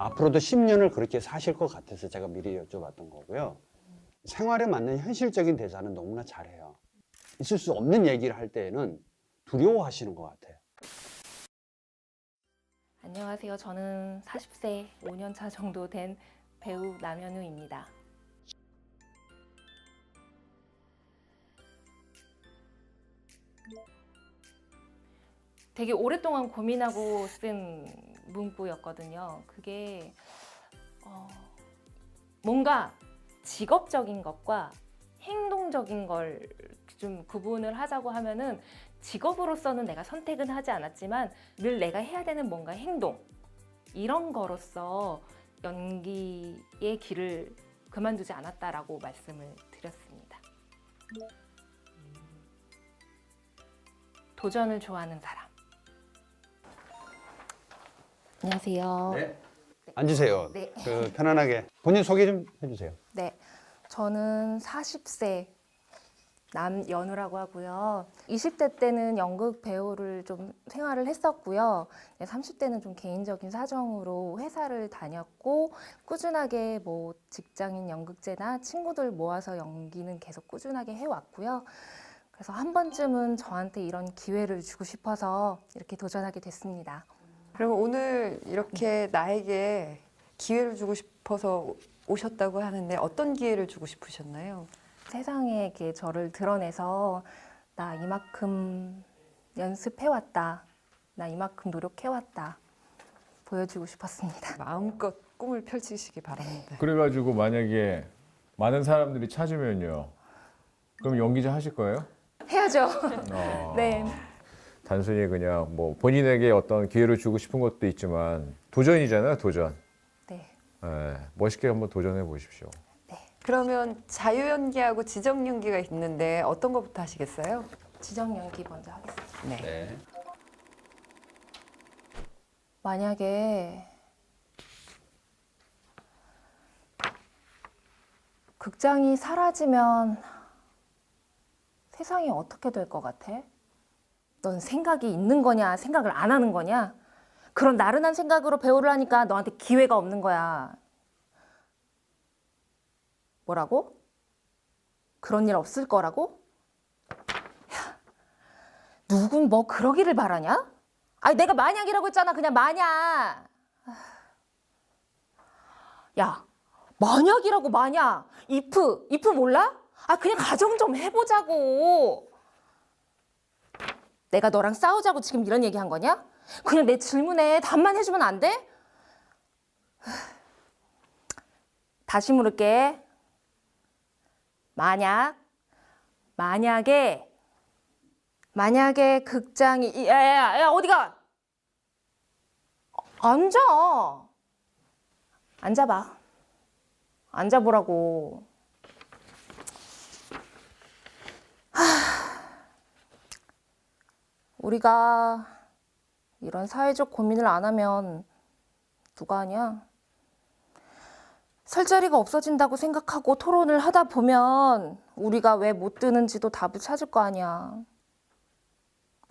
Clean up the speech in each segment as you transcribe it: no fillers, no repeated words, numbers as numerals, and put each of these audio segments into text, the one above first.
앞으로도 10년을 그렇게 사실 것 같아서 제가 미리 여쭤봤던 거고요. 생활에 맞는 현실적인 대사는 너무나 잘해요. 있을 수 없는 얘기를 할 때에는 두려워하시는 것 같아요. 안녕하세요. 저는 40세 5년 차 정도 된 배우 남현우입니다. 되게 오랫동안 고민하고 쓴 문구였거든요. 그게 뭔가 직업적인 것과 행동적인 걸 좀 구분을 하자고 하면은 직업으로서는 내가 선택은 하지 않았지만 늘 내가 해야 되는 뭔가 행동 이런 거로서 연기의 길을 그만두지 않았다라고 말씀을 드렸습니다. 도전을 좋아하는 사람. 안녕하세요. 네. 앉으세요. 네. 편안하게 본인 소개 좀 해주세요. 네, 저는 40세 남연우라고 하고요. 20대 때는 연극 배우를 좀 생활을 했었고요. 30대는 좀 개인적인 사정으로 회사를 다녔고 꾸준하게 뭐 직장인 연극제나 친구들 모아서 연기는 계속 꾸준하게 해왔고요. 그래서 한 번쯤은 저한테 이런 기회를 주고 싶어서 이렇게 도전하게 됐습니다. 그럼 오늘 이렇게 나에게 기회를 주고 싶어서 오셨다고 하는데 어떤 기회를 주고 싶으셨나요? 세상에 이렇게 저를 드러내서 나 이만큼 연습해왔다. 나 이만큼 노력해왔다. 보여주고 싶었습니다. 마음껏 꿈을 펼치시기 바랍니다. 그래가지고 만약에 많은 사람들이 찾으면요. 그럼 연기자 하실 거예요? 해야죠. 네. 단순히 그냥 뭐 본인에게 어떤 기회를 주고 싶은 것도 있지만 도전이잖아요, 도전. 네. 예, 멋있게 한번 도전해 보십시오. 그러면 자유 연기하고 지정 연기가 있는데 어떤 것부터 하시겠어요? 지정 연기 먼저 하겠습니다. 네. 네. 만약에 극장이 사라지면 세상이 어떻게 될 것 같아? 넌 생각이 있는 거냐, 생각을 안 하는 거냐? 그런 나른한 생각으로 배우를 하니까 너한테 기회가 없는 거야. 뭐라고? 그런 일 없을 거라고? 야, 누군 뭐 그러기를 바라냐? 아니 내가 만약이라고 했잖아. 그냥 만약. 야, 만약이라고 만약. if 몰라? 아 그냥 가정 좀 해보자고. 내가 너랑 싸우자고 지금 이런 얘기한 거냐? 그냥 내 질문에 답만 해주면 안 돼? 다시 물을게. 만약에 극장이 야 어디가? 앉아봐. 앉아보라고. 우리가 이런 사회적 고민을 안 하면 누가 하냐? 설 자리가 없어진다고 생각하고 토론을 하다 보면 우리가 왜 못 드는지도 답을 찾을 거 아니야.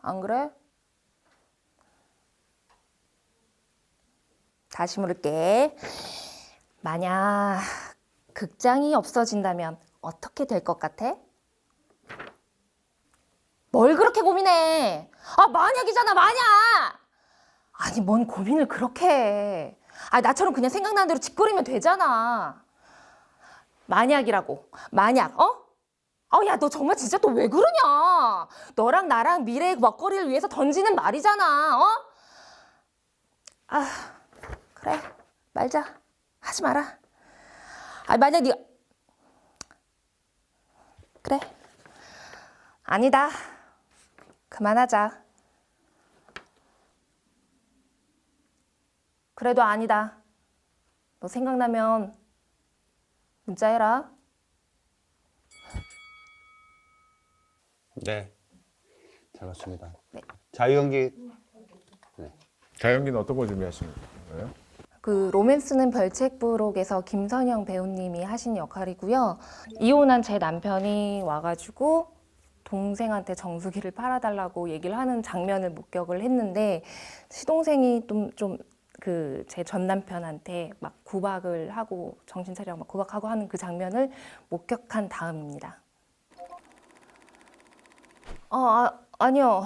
안 그래? 다시 물을게. 만약 극장이 없어진다면 어떻게 될 것 같아? 뭘 그렇게 고민해? 아, 만약이잖아, 만약! 아니, 뭔 고민을 그렇게 해. 아, 나처럼 그냥 생각나는 대로 짓거리면 되잖아. 만약이라고. 만약, 어? 야, 너 정말 진짜 또 왜 그러냐? 너랑 나랑 미래의 먹거리를 위해서 던지는 말이잖아, 어? 아, 그래. 말자. 하지 마라. 아, 만약 네가 그래. 아니다. 그만하자. 그래도 아니다. 너 생각나면 문자해라. 네. 잘 봤습니다. 네. 자유연기. 자연기는 어떤 거 준비하시는 거예요? 그 로맨스는 별책부록에서 김선영 배우님이 하신 역할이고요. 이혼한 제 남편이 와가지고 동생한테 정수기를 팔아달라고 얘기를 하는 장면을 목격을 했는데 시동생이 좀 그 제 전 남편한테 막 구박을 하고 정신 차리라고 막 구박하고 하는 그 장면을 목격한 다음입니다. 아니요.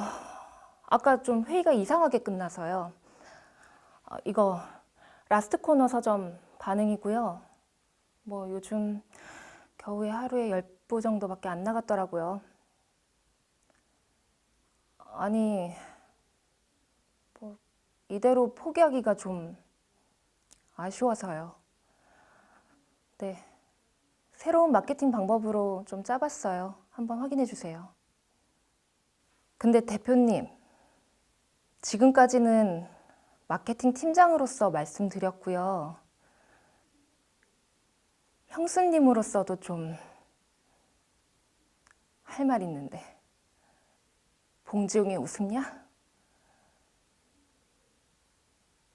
아까 좀 회의가 이상하게 끝나서요. 이거 라스트 코너 서점 반응이고요. 뭐 요즘 겨우에 하루에 10부 정도밖에 안 나갔더라고요. 아니, 뭐 이대로 포기하기가 좀 아쉬워서요. 네, 새로운 마케팅 방법으로 좀 짜봤어요. 한번 확인해 주세요. 근데 대표님, 지금까지는 마케팅 팀장으로서 말씀드렸고요. 형수님으로서도 좀 할 말 있는데. 봉지웅이 웃음냐?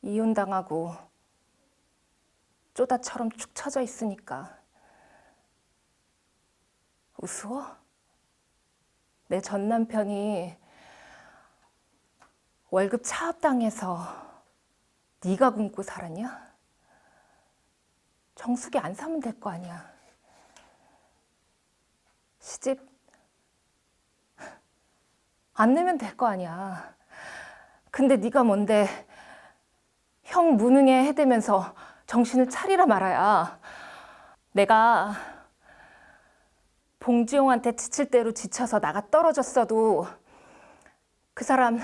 이혼당하고 쪼다처럼 축 처져 있으니까 우스워? 내 전 남편이 월급 차압당해서 네가 굶고 살았냐? 정수기 안 사면 될 거 아니야. 시집 안 내면 될 거 아니야. 근데 네가 뭔데 형 무능에 해대면서 정신을 차리라 말아야. 내가 봉지용한테 지칠 대로 지쳐서 나가 떨어졌어도 그 사람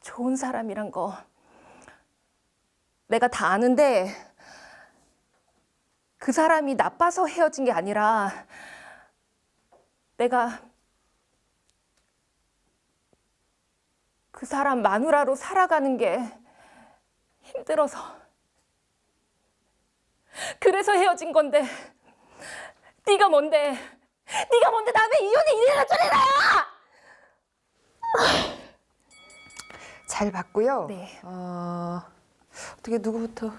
좋은 사람이란 거 내가 다 아는데 그 사람이 나빠서 헤어진 게 아니라 내가 그 사람 마누라로 살아가는 게 힘들어서 그래서 헤어진 건데 네가 뭔데 남의 이혼에 이래라 저래라. 잘 봤고요. 네. 어떻게 누구부터?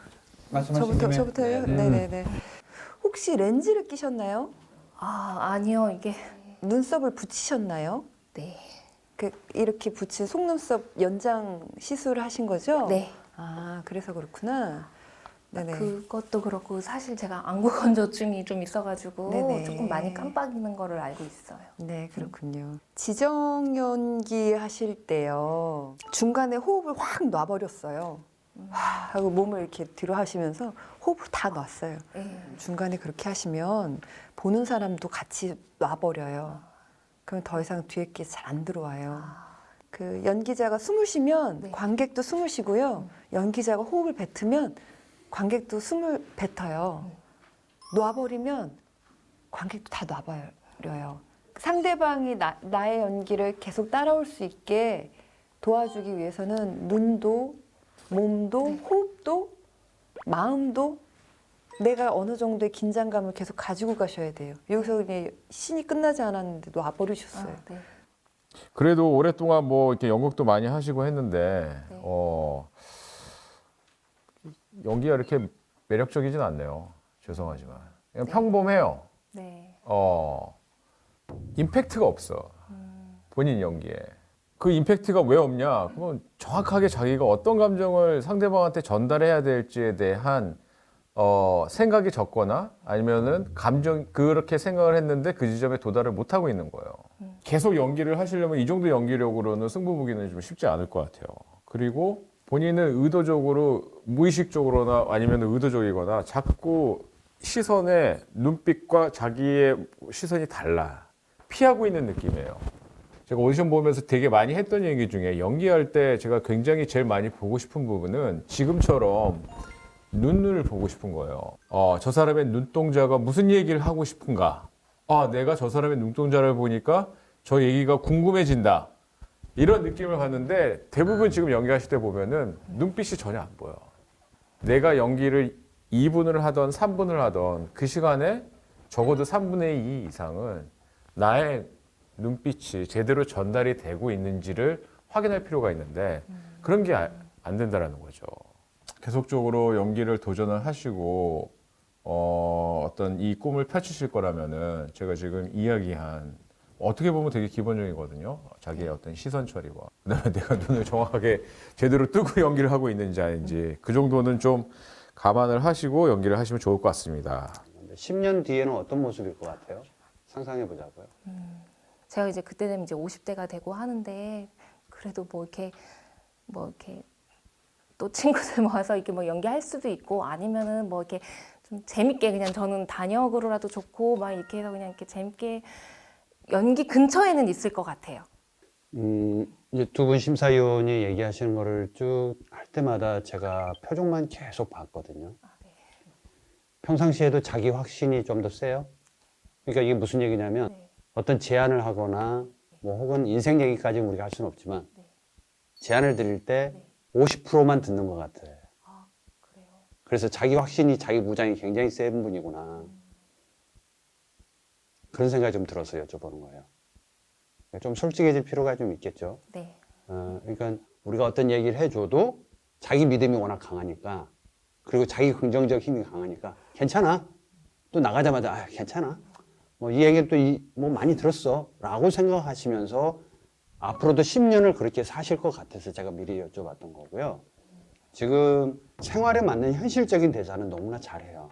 말씀하신 김에. 저부터요? 네네네. 혹시 렌즈를 끼셨나요? 아니요, 이게 눈썹을 붙이셨나요? 네. 이렇게 붙인 속눈썹 연장 시술을 하신 거죠? 네. 그래서 그렇구나. 네네. 그것도 그렇고 사실 제가 안구 건조증이 좀 있어가지고 네네. 조금 많이 깜빡이는 거를 알고 있어요. 네, 그렇군요. 지정 연기 하실 때요. 중간에 호흡을 확 놔버렸어요. 하고 몸을 이렇게 뒤로 하시면서 호흡을 다 놨어요. 중간에 그렇게 하시면 보는 사람도 같이 놔버려요. 그럼 더 이상 뒤에 게 잘 안 들어와요. 그 연기자가 숨을 쉬면 네. 관객도 숨을 쉬고요. 연기자가 호흡을 뱉으면 관객도 숨을 뱉어요. 놔버리면 관객도 다 놔버려요. 상대방이 나의 연기를 계속 따라올 수 있게 도와주기 위해서는 눈도, 몸도, 호흡도, 마음도 내가 어느 정도의 긴장감을 계속 가지고 가셔야 돼요. 여기서 그냥 신이 끝나지 않았는데 놔버리셨어요. 네. 그래도 오랫동안 뭐 이렇게 연극도 많이 하시고 했는데 네. 연기가 이렇게 매력적이진 않네요. 죄송하지만 그냥 평범해요. 네. 임팩트가 없어. 본인 연기에. 그 임팩트가 왜 없냐? 그건 정확하게 자기가 어떤 감정을 상대방한테 전달해야 될지에 대한 생각이 적거나 아니면은 그렇게 생각을 했는데 그 지점에 도달을 못 하고 있는 거예요. 계속 연기를 하시려면 이 정도 연기력으로는 승부보기는 좀 쉽지 않을 것 같아요. 그리고 본인은 의도적으로 무의식적으로나 아니면 의도적이거나 자꾸 시선의 눈빛과 자기의 시선이 달라. 피하고 있는 느낌이에요. 제가 오디션 보면서 되게 많이 했던 얘기 중에 연기할 때 제가 굉장히 제일 많이 보고 싶은 부분은 지금처럼 눈을 보고 싶은 거예요. 저 사람의 눈동자가 무슨 얘기를 하고 싶은가? 내가 저 사람의 눈동자를 보니까 저 얘기가 궁금해진다. 이런 느낌을 받는데 대부분 지금 연기하실 때 보면은 눈빛이 전혀 안 보여. 내가 연기를 2분을 하던 3분을 하던 그 시간에 적어도 3분의 2 이상은 나의 눈빛이 제대로 전달이 되고 있는지를 확인할 필요가 있는데 그런 게 안 된다라는 거죠. 계속적으로 연기를 도전을 하시고 어떤 이 꿈을 펼치실 거라면은 제가 지금 이야기한 어떻게 보면 되게 기본적이거든요. 자기의 어떤 시선 처리와 그다음에 내가 눈을 정확하게 제대로 뜨고 연기를 하고 있는지 아닌지 그 정도는 좀 감안을 하시고 연기를 하시면 좋을 것 같습니다. 10년 뒤에는 어떤 모습일 것 같아요? 상상해 보자고요. 제가 이제 그때 되면 이제 50대가 되고 하는데 그래도 뭐 이렇게 또 친구들 모아서 이렇게 뭐 연기할 수도 있고 아니면은 뭐 이렇게 좀 재밌게 그냥 저는 단역으로라도 좋고 막 이렇게 해서 그냥 이렇게 재밌게 연기 근처에는 있을 것 같아요. 이제 두 분 심사위원이 얘기하시는 거를 쭉 할 때마다 제가 표정만 계속 봤거든요. 평상시에도 자기 확신이 좀 더 세요? 그러니까 이게 무슨 얘기냐면 네. 어떤 제안을 하거나 뭐 혹은 인생 얘기까지 우리가 할 수는 없지만 네. 제안을 드릴 때 네. 50%만 듣는 것 같아요. 아, 그래요. 그래서 자기 확신이, 자기 무장이 굉장히 센 분이구나. 그런 생각이 좀 들어서 여쭤보는 거예요. 좀 솔직해질 필요가 좀 있겠죠. 네. 그러니까 우리가 어떤 얘기를 해줘도 자기 믿음이 워낙 강하니까, 그리고 자기 긍정적 힘이 강하니까 괜찮아. 또 나가자마자 아, 괜찮아. 뭐 이 얘기를 또 뭐 많이 들었어. 라고 생각하시면서 앞으로도 10년을 그렇게 사실 것 같아서 제가 미리 여쭤봤던 거고요. 지금 생활에 맞는 현실적인 대사는 너무나 잘해요.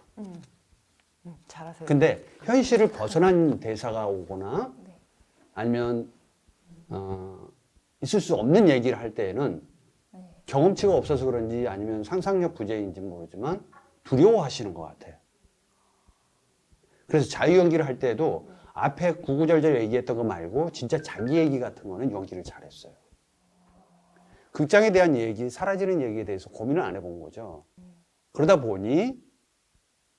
잘하세요. 근데 현실을 벗어난 대사가 오거나 네. 아니면 있을 수 없는 얘기를 할 때에는 네. 경험치가 없어서 그런지 아니면 상상력 부재인지 모르지만 두려워하시는 것 같아요. 그래서 자유 연기를 할 때도 앞에 구구절절 얘기했던 거 말고 진짜 자기 얘기 같은 거는 연기를 잘했어요. 극장에 대한 얘기, 사라지는 얘기에 대해서 고민을 안 해본 거죠. 그러다 보니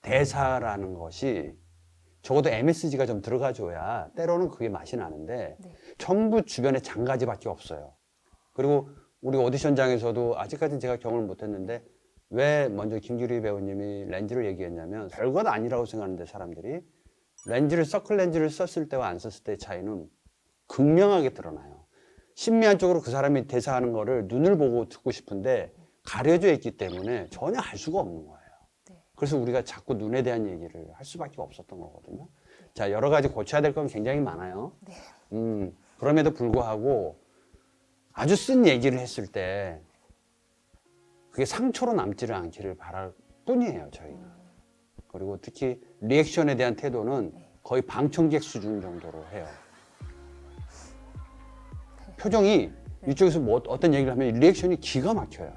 대사라는 것이 적어도 MSG가 좀 들어가줘야 때로는 그게 맛이 나는데 네. 전부 주변에 장가지밖에 없어요. 그리고 우리 오디션장에서도 아직까지 제가 경험을 못했는데 왜 먼저 김규리 배우님이 렌즈를 얘기했냐면 별것 아니라고 생각하는데 사람들이 서클 렌즈를 썼을 때와 안 썼을 때의 차이는 극명하게 드러나요. 심미한 쪽으로 그 사람이 대사하는 거를 눈을 보고 듣고 싶은데 가려져 있기 때문에 전혀 알 수가 없는 거예요. 네. 그래서 우리가 자꾸 눈에 대한 얘기를 할 수밖에 없었던 거거든요. 자, 여러 가지 고쳐야 될 건 굉장히 많아요. 네. 그럼에도 불구하고 아주 쓴 얘기를 했을 때 그게 상처로 남지를 않기를 바랄 뿐이에요, 저희는. 그리고 특히 리액션에 대한 태도는 거의 방청객 수준 정도로 해요. 표정이 이쪽에서 뭐 어떤 얘기를 하면 리액션이 기가 막혀요.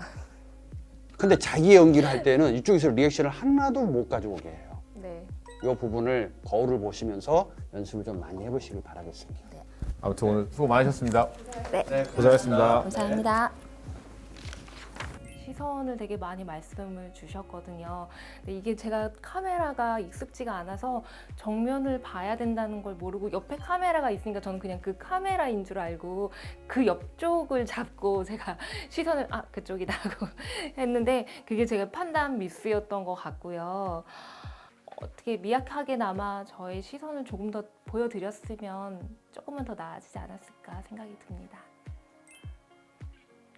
근데 자기 연기를 할 때는 이쪽에서 리액션을 하나도 못 가져오게 해요. 네. 이 부분을 거울을 보시면서 연습을 좀 많이 해보시길 바라겠습니다. 아무튼 오늘 수고 많으셨습니다. 네. 고생하셨습니다. 감사합니다. 시선을 되게 많이 말씀을 주셨거든요. 근데 이게 제가 카메라가 익숙지가 않아서 정면을 봐야 된다는 걸 모르고 옆에 카메라가 있으니까 저는 그냥 그 카메라인 줄 알고 그 옆쪽을 잡고 제가 시선을 그쪽이다 하고 했는데 그게 제가 판단 미스였던 것 같고요. 어떻게 미약하게나마 저의 시선을 조금 더 보여드렸으면 조금은 더 나아지지 않았을까 생각이 듭니다.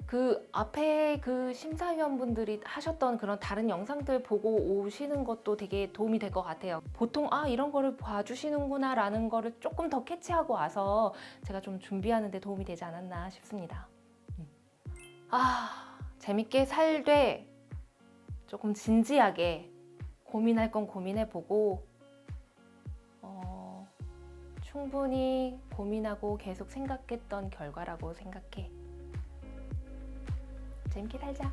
그 앞에 그 심사위원분들이 하셨던 그런 다른 영상들 보고 오시는 것도 되게 도움이 될 것 같아요. 보통 이런 거를 봐주시는구나 라는 거를 조금 더 캐치하고 와서 제가 좀 준비하는 데 도움이 되지 않았나 싶습니다. 재밌게 살되 조금 진지하게 고민할 건 고민해보고 충분히 고민하고 계속 생각했던 결과라고 생각해. 재밌게 살자.